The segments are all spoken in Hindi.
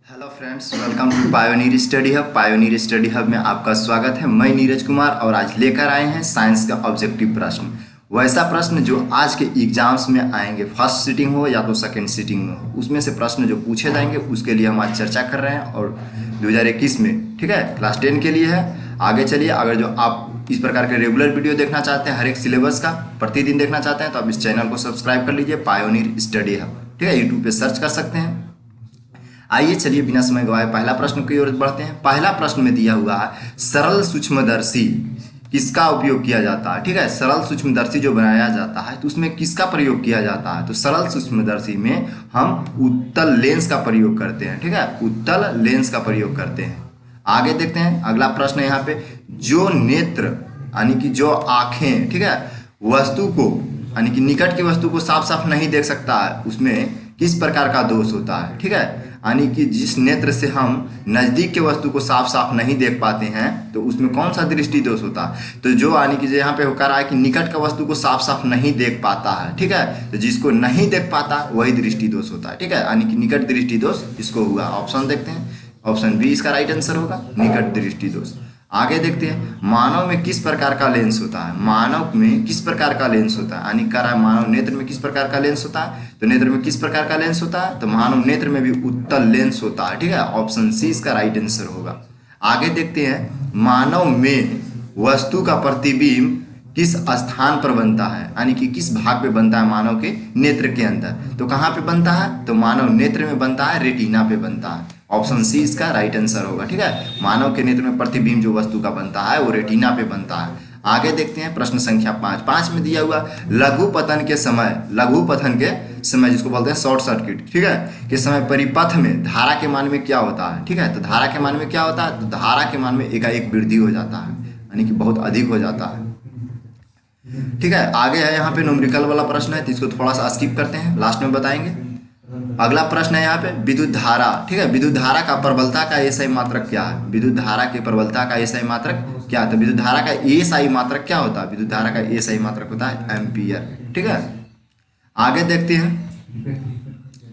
Hello friends, welcome to pioneer study hub. Pioneer study hub में आपका स्वागत है। मैं नीरज कुमार और आज लेकर आए हैं साइंस का ऑब्जेक्टिव प्रश्न। वैसा प्रश्न जो आज के एग्जाम्स में आएंगे, फर्स्ट सीटिंग हो या तो सेकंड सीटिंग में हो, उसमें से प्रश्न जो पूछे जाएंगे उसके लिए हम आज चर्चा कर रहे हैं। और 2021 में, ठीक है, क्लास 10 के लिए है। आगे चलिए, अगर जो आप इस प्रकार के रेगुलर वीडियो देखना चाहते हैं, हर एक सिलेबस का प्रतिदिन देखना चाहते हैं, तो आप इस चैनल को सब्सक्राइब कर लीजिए, पायोनीर स्टडी हब। ठीक है, यूट्यूब पे सर्च कर सकते हैं। आइए चलिए बिना समय गवाए पहला प्रश्न की ओर बढ़ते हैं। पहला प्रश्न में दिया हुआ है, सरल सूक्ष्मदर्शी किसका उपयोग किया जाता है। ठीक है, सरल सूक्ष्मदर्शी जो बनाया जाता है तो उसमें किसका प्रयोग किया जाता है। तो सरल सूक्ष्मदर्शी में हम उत्तल लेंस का प्रयोग करते हैं। ठीक है, उत्तल लेंस का प्रयोग करते हैं। आगे देखते हैं, अगला प्रश्न है यहाँ पे, जो नेत्र यानी कि जो आंखें, ठीक है, वस्तु को यानी कि निकट की वस्तु को साफ साफ नहीं देख सकता है, उसमें किस प्रकार का दोष होता है। ठीक है, यानी कि जिस नेत्र से हम नज़दीक के वस्तु को साफ साफ नहीं देख पाते हैं तो उसमें कौन सा दृष्टि दोष होता है। तो जो यानी कि यहाँ पे होकर है कि निकट का वस्तु को साफ साफ नहीं देख पाता है। ठीक है, तो जिसको नहीं देख पाता वही दृष्टि दोष होता है। ठीक है, यानी कि निकट दृष्टि दोष इसको हुआ। ऑप्शन देखते हैं, ऑप्शन बी इसका राइट आंसर होगा, निकट दृष्टि दोष। आगे देखते हैं, मानव में किस प्रकार का लेंस होता है। मानव में किस प्रकार का लेंस होता है, यानी कह रहा है मानव नेत्र में किस प्रकार का लेंस होता है। तो नेत्र में किस प्रकार का लेंस होता है, तो मानव नेत्र में भी उत्तल लेंस होता है। ठीक है, ऑप्शन सी इसका राइट आंसर होगा। आगे देखते हैं, मानव में वस्तु का प्रतिबिंब किस स्थान पर बनता है, यानी कि किस भाग पे बनता है मानव के नेत्र के अंदर। तो कहाँ पे बनता है, तो मानव नेत्र में बनता है, रेटिना पे बनता है। ऑप्शन सी इसका राइट आंसर होगा। ठीक है, मानव के नेत्र में प्रतिबिंब जो वस्तु का बनता है वो रेटिना पे बनता है। आगे देखते हैं, प्रश्न संख्या 5 में दिया हुआ, लघु पतन के समय जिसको बोलते हैं शॉर्ट सर्किट, ठीक है, के समय परिपथ में धारा के मान में क्या होता है। ठीक है, तो धारा के मान में क्या होता है, तो धारा के मान में एकाएक वृद्धि हो जाता है, यानी कि बहुत अधिक हो जाता है। ठीक है, आगे है यहाँ पे न्यूमेरिकल वाला प्रश्न है, तो इसको थोड़ा सा स्किप करते हैं, लास्ट में बताएंगे। अगला प्रश्न है यहाँ पे, विद्युत धारा। ठीक है, विद्युत धारा का प्रबलता का एसआई मात्रक क्या है। विद्युत धारा के प्रबलता का एसआई मात्रक क्या है, तो विद्युत धारा का एसआई मात्रक क्या होता है। विद्युत धारा का एसआई मात्रक होता है एम्पियर। ठीक है, आगे देखते हैं,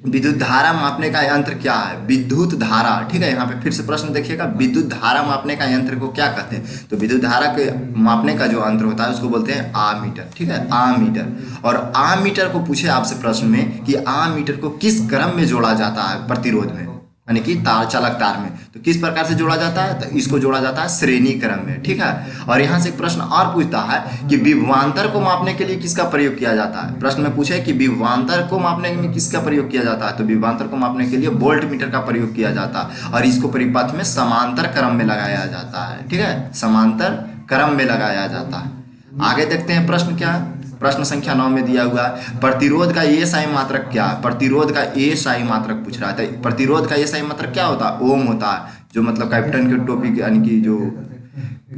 विद्युत धारा मापने का यंत्र क्या है। विद्युत धारा, ठीक है, यहाँ पे फिर से प्रश्न देखिएगा, विद्युत धारा मापने का यंत्र को क्या कहते हैं। तो विद्युत धारा के मापने का जो यंत्र होता है उसको बोलते हैं आमीटर। ठीक है, आमीटर। और आमीटर को पूछे आपसे प्रश्न में कि आमीटर को किस क्रम में जोड़ा जाता है प्रतिरोध में, यानी कि तार, चालक तार में, तो किस प्रकार से जोड़ा जाता है, तो इसको जोड़ा जाता है श्रेणी क्रम में। ठीक है, और यहाँ से एक प्रश्न और पूछता है कि विभवांतर को मापने के लिए किसका प्रयोग किया जाता है। प्रश्न में पूछे कि विभवांतर को मापने में किसका प्रयोग किया जाता है, तो विभवांतर को मापने के लिए वोल्ट मीटर का प्रयोग किया जाता है, और इसको परिपथ में समांतर क्रम में लगाया जाता है। ठीक है, समांतर क्रम में लगाया जाता है। आगे देखते हैं, प्रश्न क्या है, प्रश्न संख्या 9 में दिया हुआ है, प्रतिरोध का एसआई मात्रक क्या है। प्रतिरोध का एसआई मात्रक पूछ रहा है, तो प्रतिरोध का एसआई मात्रक क्या होता है, ओम होता है, जो मतलब कैप्टन के टोपी, यानी कि जो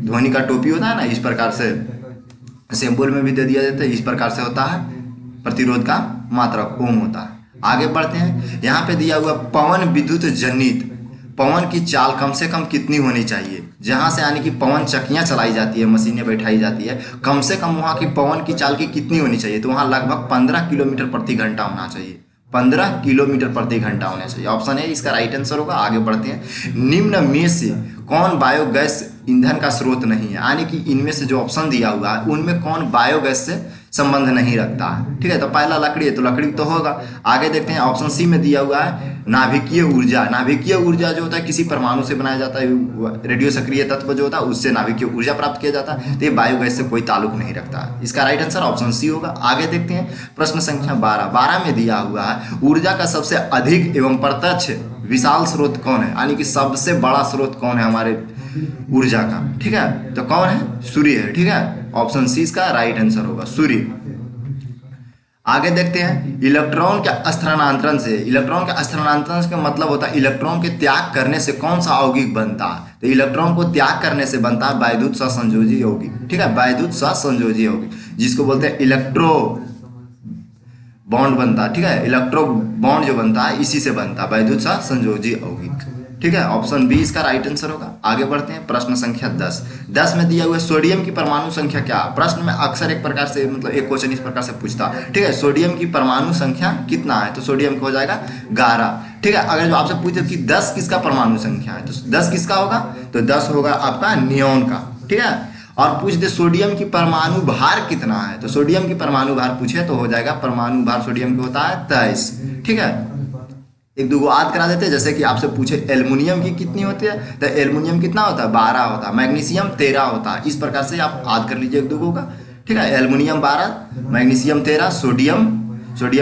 धोनी का टोपी होता है ना, इस प्रकार से सिंबल में भी दे दिया जाता है, इस प्रकार से होता है प्रतिरोध का मात्रक, ओम होता है। आगे बढ़ते हैं, यहाँ पे दिया हुआ, पवन विद्युत जनित पवन की चाल कम से कम कितनी होनी चाहिए। जहाँ से यानी कि पवन चक्कियाँ चलाई जाती है, मशीनें बैठाई जाती है, कम से कम वहाँ की पवन की चाल की कितनी होनी चाहिए, तो वहाँ लगभग 15 किलोमीटर प्रति घंटा होना चाहिए। 15 किलोमीटर प्रति घंटा होना चाहिए। ऑप्शन है इसका राइट आंसर होगा। आगे बढ़ते हैं, निम्न में से कौन बायोगैस ईंधन का स्रोत नहीं है, यानी कि इनमें से जो ऑप्शन दिया हुआ है उनमें कौन बायोगैस से संबंध नहीं रखता है। ठीक है, तो पहला लकड़ी है, तो लकड़ी तो होगा। आगे देखते हैं, ऑप्शन सी में दिया हुआ है, नाभिकीय ऊर्जा। नाभिकीय ऊर्जा जो होता है किसी परमाणु से बनाया जाता है, रेडियो सक्रिय तत्व जो होता है उससे नाभिकीय ऊर्जा प्राप्त किया जाता है, तो ये बायोगैस से कोई ताल्लुक नहीं रखता है। इसका राइट आंसर ऑप्शन सी होगा। आगे देखते हैं, प्रश्न संख्या 12 में दिया हुआ है, ऊर्जा का सबसे अधिक एवं प्रत्यक्ष विशाल स्रोत कौन है, यानी कि सबसे बड़ा स्रोत कौन है हमारे ऊर्जा का। ठीक है, तो कौन है, सूर्य है। ठीक है, ऑप्शन सी इसका राइट आंसर होगा, सूर्य। आगे देखते हैं, इलेक्ट्रॉन के स्थानांतरण से, इलेक्ट्रॉन के स्थानांतरण का मतलब होता है इलेक्ट्रॉन के त्याग करने से कौन सा यौगिक बनता है। तो इलेक्ट्रॉन को त्याग करने से बनता है वैद्युत सहसंयोजी यौगिक। ठीक है, वैद्युत सहसंयोजी यौगिक, जिसको बोलते हैं इलेक्ट्रो बॉन्ड बनता है। ठीक है, इलेक्ट्रो बॉन्ड जो बनता है इसी से बनता है, वैद्युत सहसंयोजी यौगिक। ठीक है, ऑप्शन बी इसका राइट आंसर होगा। आगे बढ़ते हैं, प्रश्न संख्या 10 में दिया हुआ है, सोडियम की परमाणु संख्या क्या। प्रश्न में अक्सर एक प्रकार से मतलब एक क्वेश्चन इस प्रकार से पूछता है। ठीक है, सोडियम की परमाणु संख्या कितना है, तो सोडियम का हो जाएगा 11। ठीक है। अगर जो आपसे पूछे कि 10 किसका परमाणु संख्या है, तो 10 किसका होगा, तो 10 होगा आपका नियोन का, ठीक है। और पूछ दे सोडियम की परमाणु भार कितना है, तो सोडियम की परमाणु भार पूछे तो हो जाएगा परमाणु भार सोडियम का होता है 23, ठीक है। एक दो याद करा देते हैं, जैसे कि आपसे पूछे एल्युमिनियम की कितनी होती है, तो एल्युमिनियम कितना होता है 12 होता है, मैग्नीशियम 13 होता है। इस प्रकार से आप याद कर लीजिए एक दो का, ठीक है। एल्युमिनियम 12, मैग्नीशियम 13, सोडियम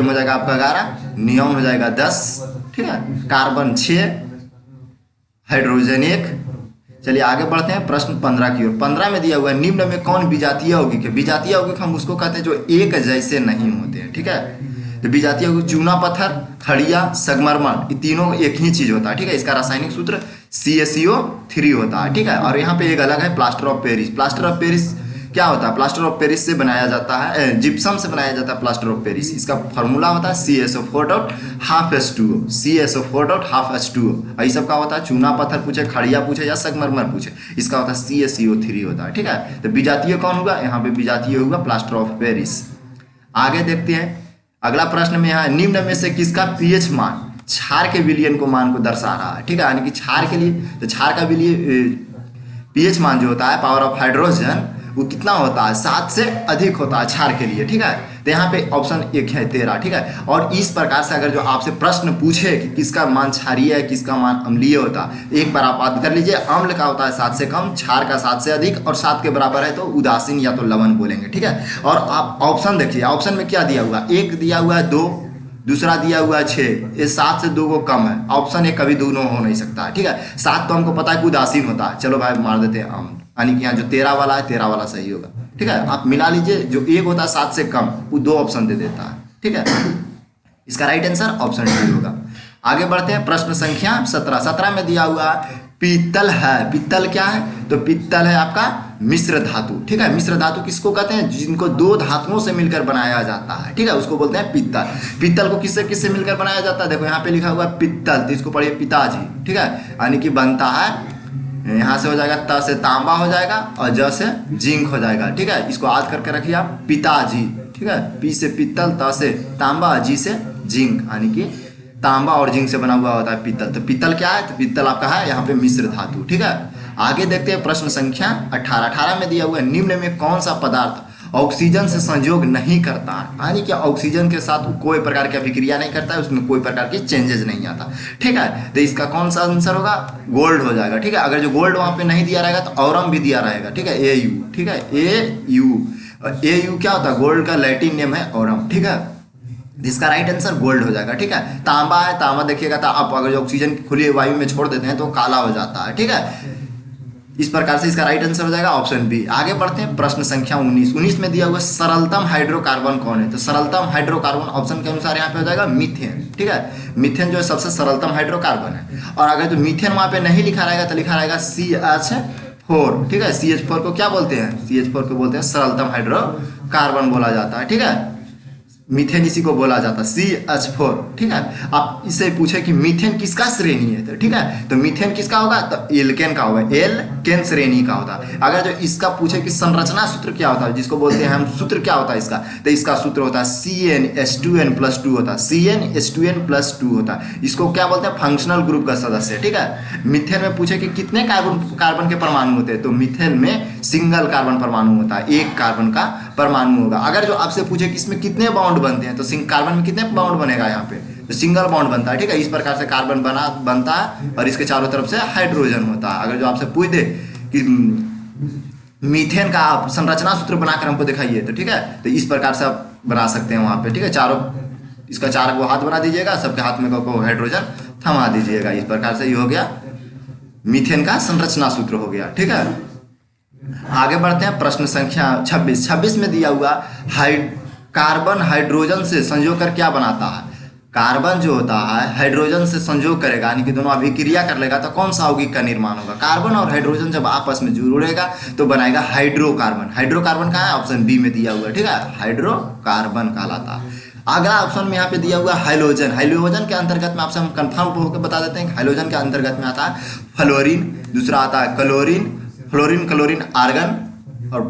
हो जाएगा आपका 11, नियोन हो जाएगा 10, ठीक है। Carbon 6, hydrogen 1। चलिए आगे बढ़ते हैं प्रश्न 15 की ओर। 15 में दिया हुआ है निम्न में कौन विजातीय यौगिक है। विजातीय यौगिक हम उसको कहते हैं जो एक जैसे नहीं होते हैं, ठीक है। तो विजातीय यौगिक चूना पत्थर, खड़िया, संगमरमर, ये तीनों एक ही चीज होता है, ठीक है। इसका रासायनिक सूत्र CaCO3 होता है, ठीक है। और यहाँ पे एक अलग है plaster of Paris. Plaster of Paris क्या होता है, प्लास्टर ऑफ पेरिस से बनाया जाता है, जिप्सम से बनाया जाता है प्लास्टर ऑफ पेरिस। इसका फार्मूला होता है CaSO4.2H2O, CaSO4.2H2O। यही सब का होता है, चूना पत्थर पूछे, खड़िया पूछे या संगमरमर पूछे, इसका होता है CaCO3 होता है, ठीक है। तो विजातीय कौन होगा, यहाँ पे विजातीय होगा प्लास्टर ऑफ पेरिस। आगे देखते हैं अगला प्रश्न में, यहाँ निम्न में से किसका pH मान क्षार के विलयन को मान को दर्शा रहा है, ठीक है। यानी कि क्षार के लिए, तो क्षार का विलय pH मान जो होता है पावर ऑफ हाइड्रोजन, वो कितना होता है 7 से अधिक होता है क्षार के लिए, ठीक है। तो यहाँ पे ऑप्शन 1 है 13, ठीक है। और इस प्रकार से अगर जो आपसे प्रश्न पूछे कि किसका मान क्षारीय है किसका मान अम्लीय होता है, एक बार आप याद कर लीजिए, अम्ल का होता है 7 से कम, क्षार का 7 से अधिक, और 7 के बराबर है तो उदासीन या तो लवण बोलेंगे, ठीक है। और आप ऑप्शन देखिए, ऑप्शन में क्या दिया हुआ, एक दिया हुआ है 2, दूसरा दिया हुआ है 6, ये 7 से 2 को कम है। ऑप्शन एक कभी दोनों हो नहीं सकता है, ठीक है। 7 तो हमको पता है कि उदासीन होता है, चलो भाई मार देते हैं अम्ल, यानी कि यहाँ जो 13 वाला है 13 वाला सही होगा, ठीक है। आप मिला लीजिए, जो एक होता है 7 से कम वो 2 ऑप्शन दे देता है, ठीक है। इसका राइट आंसर ऑप्शन डी होगा। आगे बढ़ते हैं प्रश्न संख्या 17। 17 में दिया हुआ पीतल है। पीतल क्या है, तो पीतल है आपका मिश्र धातु, ठीक है। मिश्र धातु किसको कहते हैं, जिनको 2 धातुओं से मिलकर बनाया जाता है, ठीक है, उसको बोलते हैं पीतल। पीतल को किससे किससे मिलकर बनाया जाता है, देखो यहाँ पे लिखा हुआ है पीतल, तो इसको पढ़िए पिताजी, ठीक है। यानी कि बनता है, यहाँ से हो जाएगा त से तांबा हो जाएगा और ज से जिंक हो जाएगा, ठीक है। इसको याद करके रखिए आप, पिताजी, ठीक है। पी से पीतल, त से तांबा, जी से जिंक, यानी कि तांबा और जिंक से बना हुआ होता है पीतल। तो पीतल क्या है, तो पीतल आपका है यहाँ पे मिश्र धातु, ठीक है। आगे देखते हैं प्रश्न संख्या 18। 18 में दिया हुआ है निम्न में कौन सा पदार्थ ऑक्सीजन से संयोग नहीं करता है, यानी कि ऑक्सीजन के साथ कोई प्रकार की अभिक्रिया नहीं करता है, उसमें कोई प्रकार की चेंजेस नहीं आता, ठीक है। तो इसका कौन सा आंसर होगा, गोल्ड हो जाएगा, ठीक है। अगर जो गोल्ड वहाँ पे नहीं दिया रहेगा तो औरम भी दिया रहेगा, ठीक है, AU, ठीक है, AU क्या होता है, गोल्ड का लैटिन नेम है औरम, ठीक है। इसका राइट आंसर गोल्ड हो जाएगा, ठीक है। तांबा है, तांबा देखिएगा तो आप अगर जो ऑक्सीजन खुली वायु में छोड़ देते हैं तो काला हो जाता है, ठीक है। इस प्रकार से इसका राइट आंसर हो जाएगा ऑप्शन बी। आगे बढ़ते हैं प्रश्न संख्या 19। 19 में दिया हुआ सरलतम हाइड्रोकार्बन कौन है, तो सरलतम हाइड्रोकार्बन ऑप्शन के अनुसार यहाँ पे हो जाएगा मीथेन, ठीक है। मीथेन जो है सबसे सरलतम हाइड्रोकार्बन है। और अगर जो मीथेन वहाँ पे नहीं लिखा रहेगा तो लिखा रहेगा CH4, ठीक है। CH4 को क्या बोलते हैं, CH4 को बोलते हैं सरलतम हाइड्रोकार्बन बोला जाता है, ठीक है। मीथेन इसी को बोला जाता है CH4, ठीक है। आप इससे पूछे कि मीथेन किसका श्रेणी है, तो ठीक है, तो मीथेन किसका होगा, तो एल्केन का होगा, एल्केन श्रेणी का होता है। अगर जो इसका पूछे कि संरचना सूत्र क्या होता है, जिसको बोलते हैं हम सूत्र क्या होता है इसका, तो इसका सूत्र होता है CnH2n+2 होता है, CnH2n+2 होता है। इसको क्या बोलते हैं, फंक्शनल ग्रुप का सदस्य, ठीक है। मीथेन में पूछे कि कितने कार्बन के परमाणु होते हैं, तो मीथेन में सिंगल कार्बन परमाणु होता है, एक कार्बन का परमाणु होगा। अगर जो आपसे पूछे कि इसमें कितने बाउंड बनते हैं, तो कार्बन में कितने बाउंड बनेगा, यहाँ पे तो सिंगल बाउंड बनता है, ठीक है। इस प्रकार से कार्बन बनता है और इसके चारों तरफ से हाइड्रोजन होता है। अगर जो आपसे पूछ दे कि मीथेन का आप संरचना सूत्र बनाकर हमको दिखाइए, तो ठीक है, तो इस प्रकार से आप बना सकते हैं वहाँ पे, ठीक है। चारों इसका 4 को हाथ बना दीजिएगा, सबके हाथ में को हाइड्रोजन थमा दीजिएगा। इस प्रकार से ये हो गया मीथेन का संरचना सूत्र हो गया, ठीक है। आगे बढ़ते हैं प्रश्न संख्या 26। 26 में दिया हुआ कार्बन हाइड्रोजन से संयोग कर क्या बनाता है। कार्बन जो होता है हाइड्रोजन से संयोग करेगा, यानी कि दोनों अभिक्रिया कर लेगा, तो कौन सा यौगिक का निर्माण होगा। कार्बन और हाइड्रोजन जब आपस में जुड़ेगा तो बनाएगा हाइड्रोकार्बन। हाइड्रोकार्बन कहाँ है, ऑप्शन बी में दिया हुआ है, ठीक है, हाइड्रोकार्बन कहलाता है। अगला ऑप्शन में यहाँ पे दिया हुआ हाइलोजन। हाइलोजन के अंतर्गत में आपसे हम कंफर्म होकर बता देते हैं, हाइलोजन के अंतर्गत में आता है फ्लोरीन, दूसरा आता है क्लोरीन, फ्लोरीन क्लोरीन आर्गन और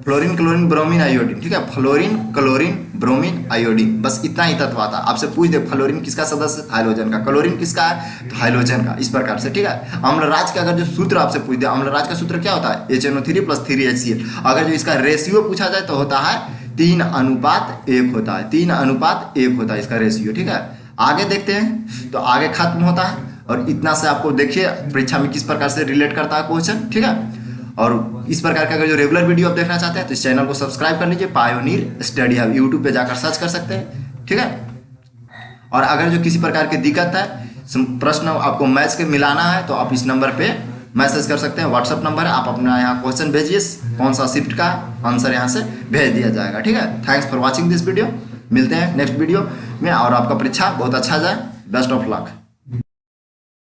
फ्लोरीन क्लोरीन ब्रोमीन आयोडीन, ठीक है। फ्लोरीन क्लोरीन ब्रोमीन, आयोडीन, बस इतना ही तत्व आता है। आपसे पूछ दे फ्लोरीन किसका सदस्य, हाइड्रोजन का, क्लोरीन किसका है, तो हाइड्रोजन का, इस प्रकार से, ठीक है। अम्लराज का अगर जो सूत्र आपसे पूछ दे, अम्लराज का सूत्र क्या होता है, HNO3 + 3HCl। अगर जो इसका रेशियो पूछा जाए तो होता है 3:1 होता है, 3:1 होता है इसका रेशियो, ठीक है। आगे देखते हैं, तो आगे खत्म होता है और इतना से आपको देखिए परीक्षा में किस प्रकार से रिलेट करता है क्वेश्चन, ठीक है। और इस प्रकार का अगर जो रेगुलर वीडियो आप देखना चाहते हैं तो इस चैनल को सब्सक्राइब कर लीजिए, पायोनियर स्टडी हब, यूट्यूब पे जाकर सर्च कर सकते हैं, ठीक है। और अगर जो किसी प्रकार की दिक्कत है, प्रश्न आपको मैथ्स के मिलाना है, तो आप इस नंबर पे मैसेज कर सकते हैं, व्हाट्सअप नंबर है। आप अपना यहाँ क्वेश्चन भेजिए, कौन सा शिफ्ट का आंसर यहाँ से भेज दिया जाएगा, ठीक है। Thanks for watching this video. मिलते हैं नेक्स्ट वीडियो में और आपका परीक्षा बहुत अच्छा जाए। Best of luck.